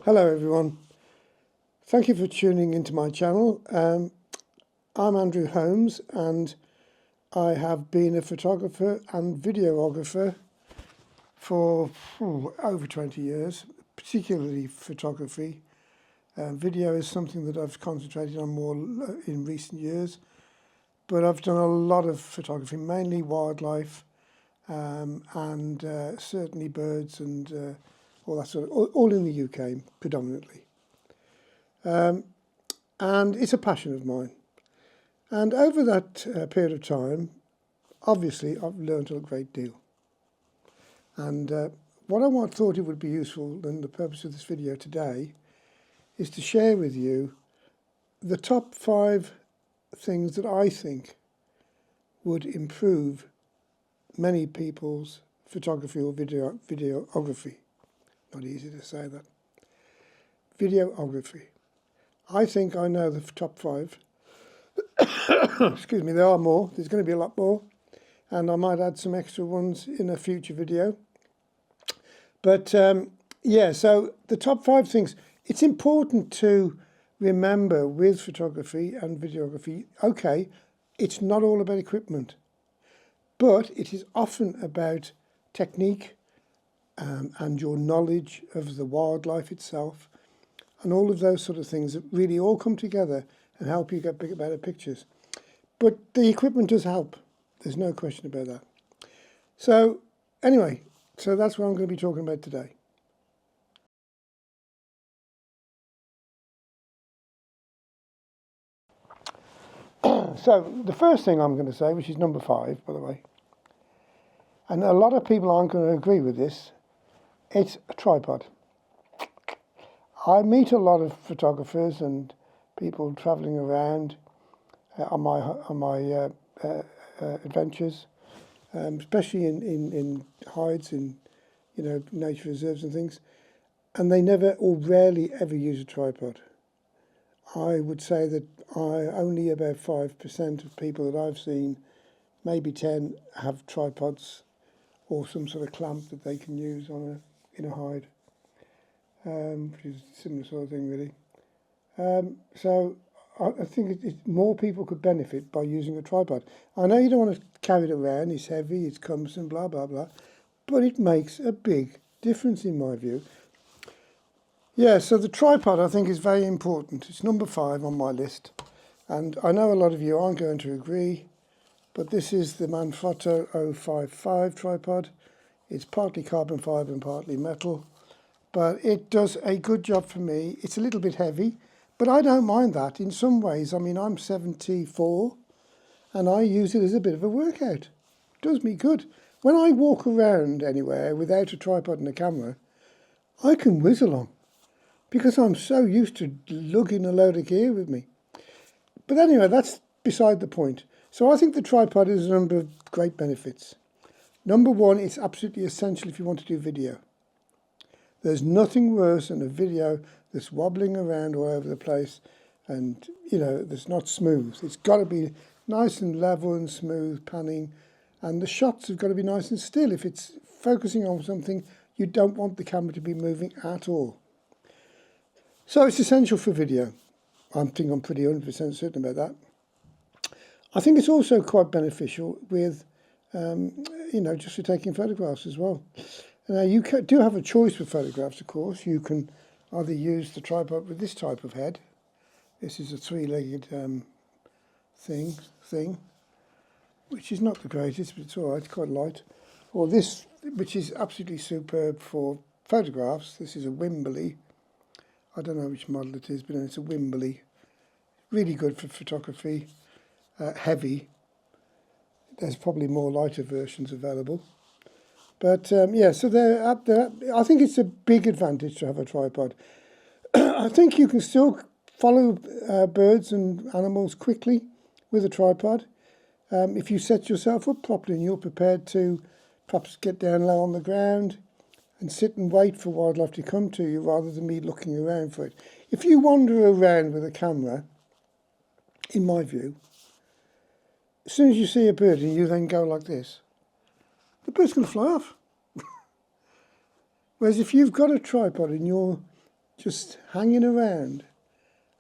Hello everyone, thank you for tuning into my channel. I'm Andrew Holmes and I have been a photographer and videographer for over 20 years, particularly photography. Video is something that I've concentrated on more in recent years, but I've done a lot of photography, mainly wildlife and certainly birds and all that sort of, all in the UK predominantly. And it's a passion of mine. And over that period of time, obviously, I've learned a great deal. And what I thought it would be useful, and the purpose of this video today, is to share with you the top 5 things that I think would improve many people's photography or videography. Not easy to say that. Videography. I think I know the top 5. Excuse me, there are more. There's going to be a lot more. And I might add some extra ones in a future video. But yeah, so the top 5 things. It's important to remember with photography and videography, okay, it's not all about equipment. But it is often about technique and your knowledge of the wildlife itself. And all of those sort of things that really all come together and help you get better pictures. But the equipment does help. There's no question about that. So anyway, so that's what I'm going to be talking about today. So the first thing I'm going to say, which is number 5, by the way, and a lot of people aren't going to agree with this, it's a tripod. I meet a lot of photographers and people travelling around on my adventures, especially in hides, in nature reserves and things, and they never or rarely ever use a tripod. I would say that only about 5% of people that I've seen, maybe 10, have tripods or some sort of clamp that they can use in a hide. Which is a similar sort of thing, really. So I think more people could benefit by using a tripod. I know you don't want to carry it around, it's heavy, it's cumbersome, blah, blah, blah, but it makes a big difference in my view. Yeah, so the tripod I think is very important. It's number 5 on my list. And I know a lot of you aren't going to agree, but this is the Manfrotto 055 tripod. It's partly carbon fibre and partly metal. But it does a good job for me. It's a little bit heavy, but I don't mind that in some ways. I mean, I'm 74 and I use it as a bit of a workout. It does me good. When I walk around anywhere without a tripod and a camera, I can whiz along because I'm so used to lugging a load of gear with me. But anyway, that's beside the point. So I think the tripod has a number of great benefits. Number 1, it's absolutely essential if you want to do video. There's nothing worse than a video that's wobbling around all over the place and, that's not smooth. It's got to be nice and level and smooth, panning, and the shots have got to be nice and still. If it's focusing on something, you don't want the camera to be moving at all. So it's essential for video. I think I'm pretty 100% certain about that. I think it's also quite beneficial with, just for taking photographs as well. Now, you do have a choice with photographs, of course. You can either use the tripod with this type of head. This is a 3-legged thing, which is not the greatest, but it's all right, it's quite light. Or this, which is absolutely superb for photographs. This is a Wimberley. I don't know which model it is, but it's a Wimberley. Really good for photography, heavy. There's probably more lighter versions available. But yeah, so I think it's a big advantage to have a tripod. I think you can still follow birds and animals quickly with a tripod. If you set yourself up properly and you're prepared to perhaps get down low on the ground and sit and wait for wildlife to come to you rather than me looking around for it. If you wander around with a camera, in my view, as soon as you see a bird and you then go like this, the bird's going to fly off. Whereas if you've got a tripod and you're just hanging around,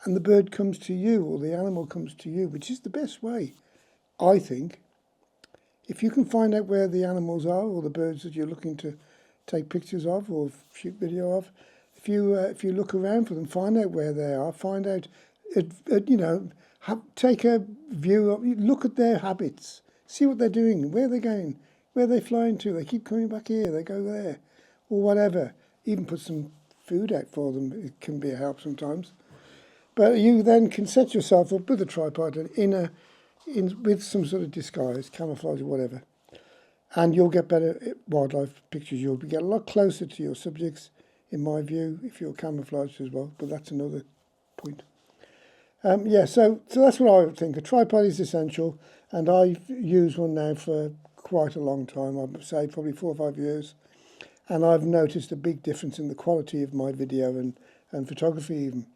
and the bird comes to you or the animal comes to you, which is the best way, I think. If you can find out where the animals are or the birds that you're looking to take pictures of or shoot video of, if you look around for them, find out where they are, find out, take a view of, look at their habits, see what they're doing, where they're going, where they're flying to. They keep coming back here, they go there, or whatever. Even put some food out for them. It can be a help sometimes. But you then can set yourself up with a tripod and with some sort of disguise, camouflage or whatever, and you'll get better wildlife pictures. You'll get a lot closer to your subjects, in my view, if you're camouflaged as well, but that's another point. So that's what I would think. A tripod is essential, and I've used one now for quite a long time. I would say probably 4 or 5 years, and I've noticed a big difference in the quality of my video and photography even.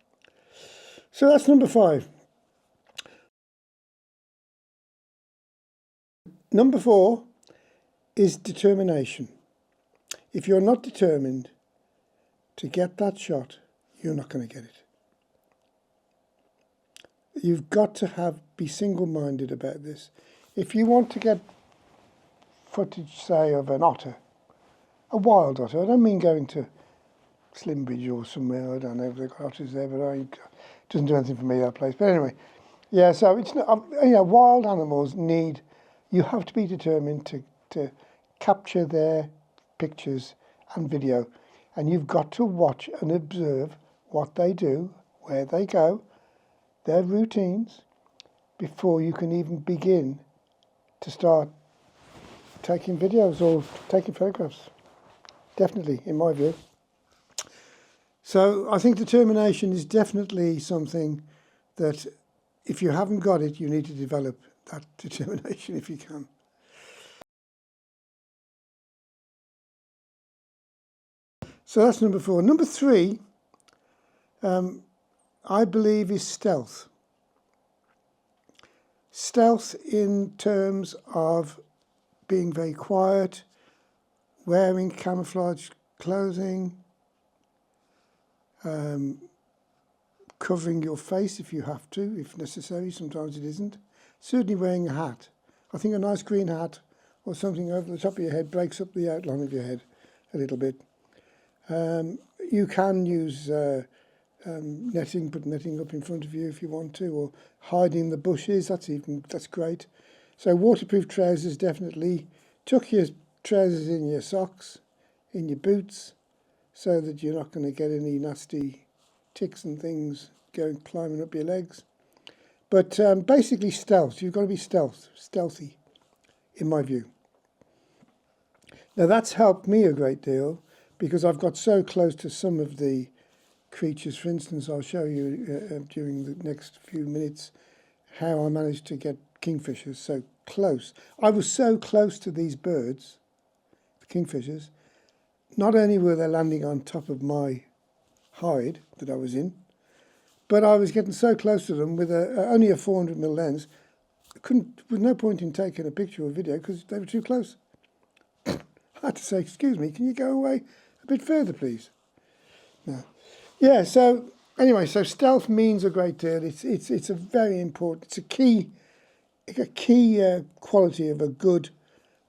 So that's number 5. Number 4 is determination. If you're not determined to get that shot, you're not going to get it. You've got to be single-minded about this. If you want to get footage, say, of an otter, a wild otter, I don't mean going to Slimbridge or somewhere, I don't know if they've got otters there, but it doesn't do anything for me, that place. But anyway, yeah, so it's not, wild animals you have to be determined to capture their pictures and video, and you've got to watch and observe what they do, where they go, their routines, before you can even begin to start taking videos or taking photographs. Definitely, in my view. So I think determination is definitely something that, if you haven't got it, you need to develop that determination if you can. So that's number 4. Number 3, I believe, is stealth. Stealth in terms of being very quiet, wearing camouflage clothing, covering your face if you have to, if necessary. Sometimes it isn't. Certainly wearing a hat. I think a nice green hat or something over the top of your head breaks up the outline of your head a little bit. You can use netting, put netting up in front of you if you want to, or hiding the bushes. That's great. So waterproof trousers, definitely. Tuck your trousers in your socks, in your boots, so that you're not going to get any nasty ticks and things climbing up your legs. But basically stealth. You've got to be stealthy, in my view. Now that's helped me a great deal, because I've got so close to some of the creatures. For instance, I'll show you during the next few minutes how I managed to get kingfishers so close. I was so close to these birds, the kingfishers. Not only were they landing on top of my hide that I was in, but I was getting so close to them with only a 400mm lens. There was no point in taking a picture or video because they were too close. I had to say, excuse me, can you go away a bit further, please? No. Yeah, so anyway, so stealth means a great deal. It's a very important, it's a key quality of a good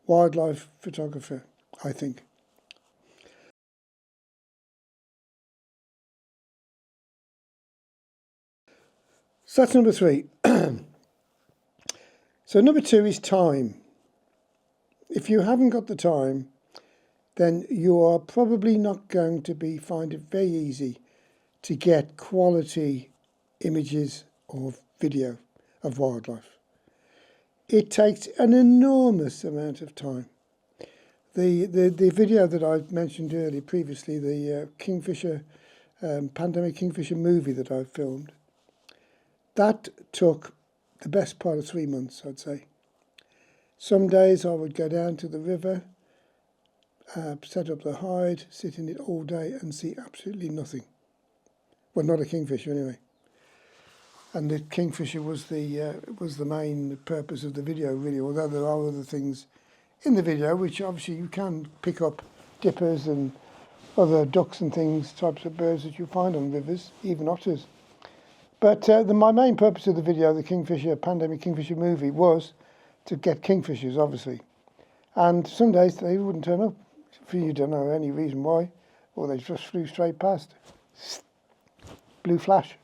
wildlife photographer, I think. So that's number 3. So number 2 is time. If you haven't got the time, then you are probably not going to find it very easy to get quality images or video of wildlife. It takes an enormous amount of time. The video that I mentioned earlier previously, the Kingfisher, pandemic Kingfisher movie that I filmed, that took the best part of 3 months, I'd say. Some days I would go down to the river, set up the hide, sit in it all day and see absolutely nothing. Well, not a kingfisher anyway. And the kingfisher was the main purpose of the video, really, although there are other things in the video which obviously you can pick up, dippers and other ducks and things, types of birds that you find on rivers, even otters. But my main purpose of the video, the Kingfisher, Pandemic Kingfisher movie, was to get kingfishers, obviously. And some days they wouldn't turn up. You don't know any reason why, or they just flew straight past. Blue flash.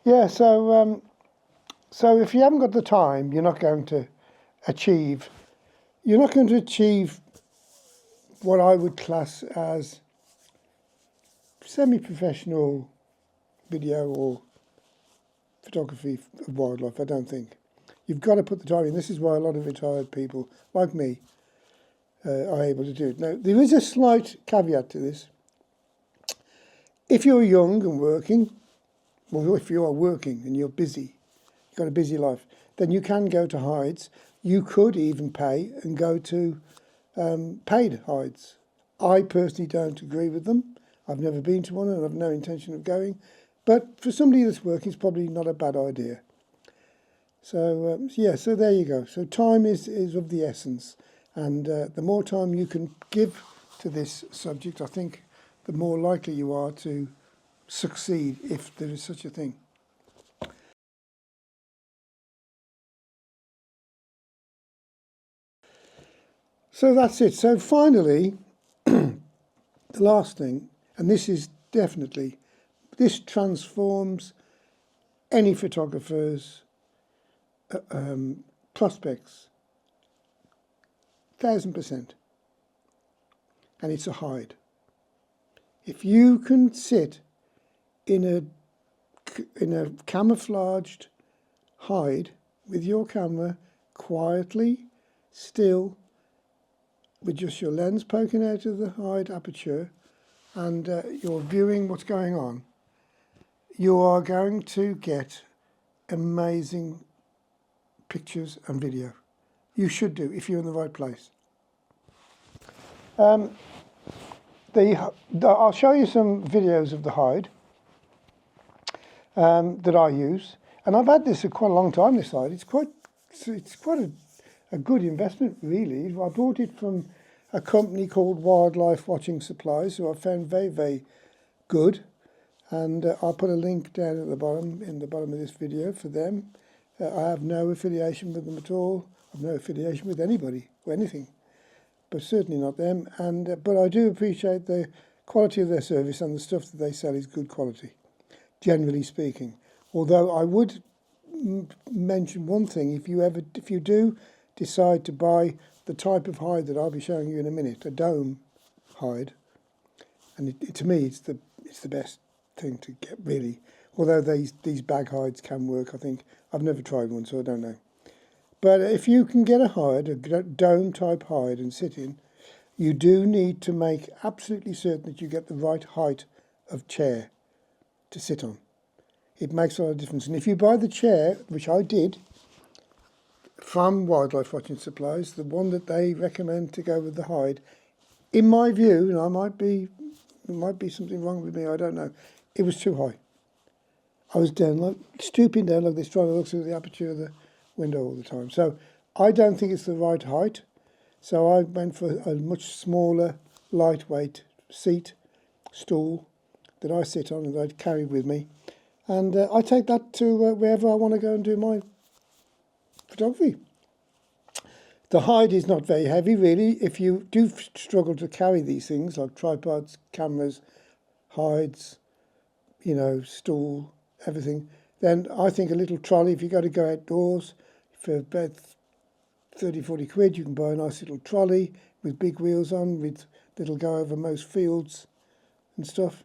Yeah, so if you haven't got the time, you're not going to achieve what I would class as semi-professional video or photography of wildlife, I don't think. You've got to put the time in. This is why a lot of retired people, like me, are able to do it. Now, there is a slight caveat to this. If you're young and working, or if you are working and you're busy, you've got a busy life, then you can go to hides. You could even pay and go to paid hides. I personally don't agree with them. I've never been to one and I've no intention of going. But for somebody that's working, it's probably not a bad idea. So, so there you go. So time is of the essence. And the more time you can give to this subject, I think the more likely you are to succeed, if there is such a thing. So that's it. So finally, the last thing, and this is definitely, this transforms any photographer's prospects, 1000%. And it's a hide. If you can sit in a camouflaged hide with your camera, quietly, still, with just your lens poking out of the hide aperture, and you're viewing what's going on, you are going to get amazing pictures and video. You should do, if you're in the right place. I'll show you some videos of the hide that I use, and I've had this for quite a long time. This hide, it's quite a good investment, really. I bought it from a company called Wildlife Watching Supplies, who I found very, very good, and I'll put a link down at the bottom, in the bottom of this video, for them. I have no affiliation with them at all. I have no affiliation with anybody or anything, but certainly not them. And but I do appreciate the quality of their service, and the stuff that they sell is good quality, generally speaking. Although I would mention one thing: if you do decide to buy the type of hide that I'll be showing you in a minute, a dome hide, and to me it's the best thing to get, really. Although these bag hides can work, I think. I've never tried one, so I don't know. But if you can get a hide, a dome type hide, and sit in, you do need to make absolutely certain that you get the right height of chair to sit on. It makes a lot of difference. And if you buy the chair, which I did, from Wildlife Watching Supplies, the one that they recommend to go with the hide, in my view, and there might be something wrong with me, I don't know, it was too high. I was stooping down like this, trying to look through the aperture of the window all the time. So I don't think it's the right height. So I went for a much smaller, lightweight stool that I sit on and that I carry with me. And I take that to wherever I want to go and do my photography. The hide is not very heavy, really. If you do struggle to carry these things, like tripods, cameras, hides, stool, everything, then I think a little trolley, if you've got to go outdoors, for about 30, 40 quid, you can buy a nice little trolley with big wheels on, that'll go over most fields and stuff,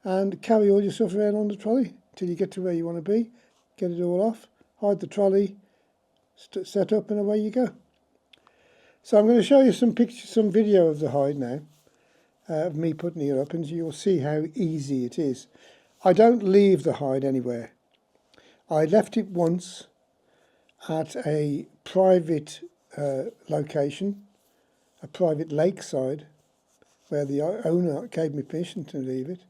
and carry all your stuff around on the trolley till you get to where you want to be, get it all off, hide the trolley, set up, and away you go. So I'm going to show you some video of the hide now, of me putting it up, and you'll see how easy it is. I don't leave the hide anywhere. I left it once at a private location, a private lakeside, where the owner gave me permission to leave it.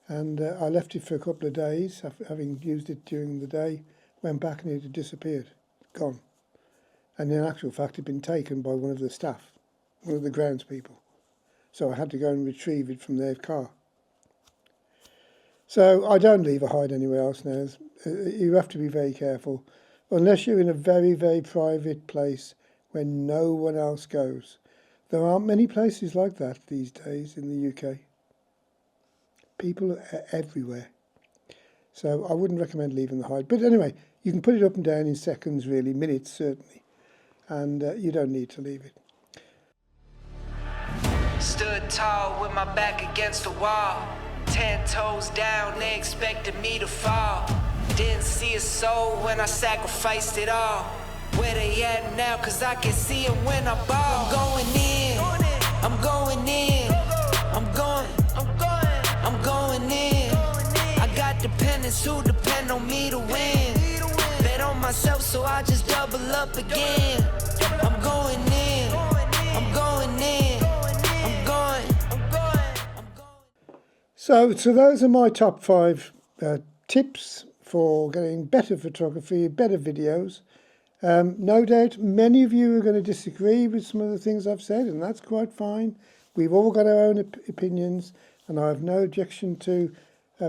And I left it for a couple of days, having used it during the day, went back and it had disappeared, gone. And in actual fact, it had been taken by one of the staff, one of the grounds people. so I had to go and retrieve it from their car. So I don't leave a hide anywhere else now. You have to be very careful, unless you're in a very, very private place where no one else goes. There aren't many places like that these days in the UK. People are everywhere. So I wouldn't recommend leaving the hide. But anyway, you can put it up and down in seconds, really, minutes certainly, and you don't need to leave it. Stood tall with my back against the wall. 10 toes down, they expected me to fall. Didn't see a soul when I sacrificed it all. Where they at now, cause I can see them when I ball. I'm going in, I'm going in, I'm going in. I got dependents who depend on me to win. Bet on myself, so I just double up again. I'm going in, I'm going in, I'm going. So those are my top 5 tips for getting better photography, better videos. No doubt many of you are going to disagree with some of the things I've said, and that's quite fine. We've all got our own opinions, and I have no objection to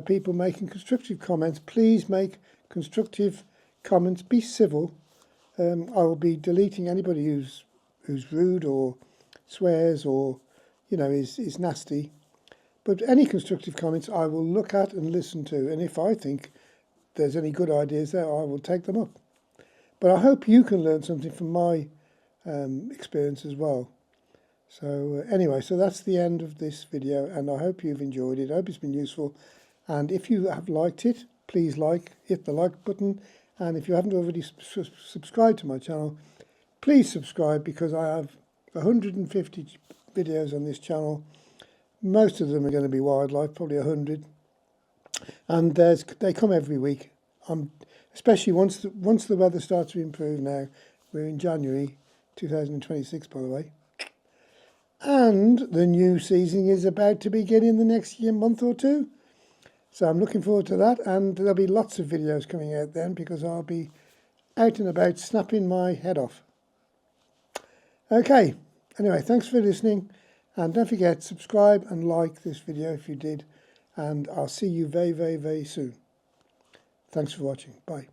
people making constructive comments. Please make constructive comments. Be civil. I will be deleting anybody who's rude or swears or, you know, is nasty. But any constructive comments I will look at and listen to, and if I think there's any good ideas there, I will take them up. But I hope you can learn something from my experience as well. So anyway, so that's the end of this video, and I hope you've enjoyed it. I hope it's been useful. And if you have liked it, please hit the like button. And if you haven't already subscribed to my channel, please subscribe, because I have 150 videos on this channel. Most of them are going to be wildlife, probably 100. And they come every week. Especially once the weather starts to improve now. We're in January 2026, by the way. And the new season is about to begin in the next month or two. So I'm looking forward to that, and there'll be lots of videos coming out then, because I'll be out and about snapping my head off. Okay, anyway, thanks for listening, and don't forget, subscribe and like this video if you did, and I'll see you very, very, very soon. Thanks for watching. Bye.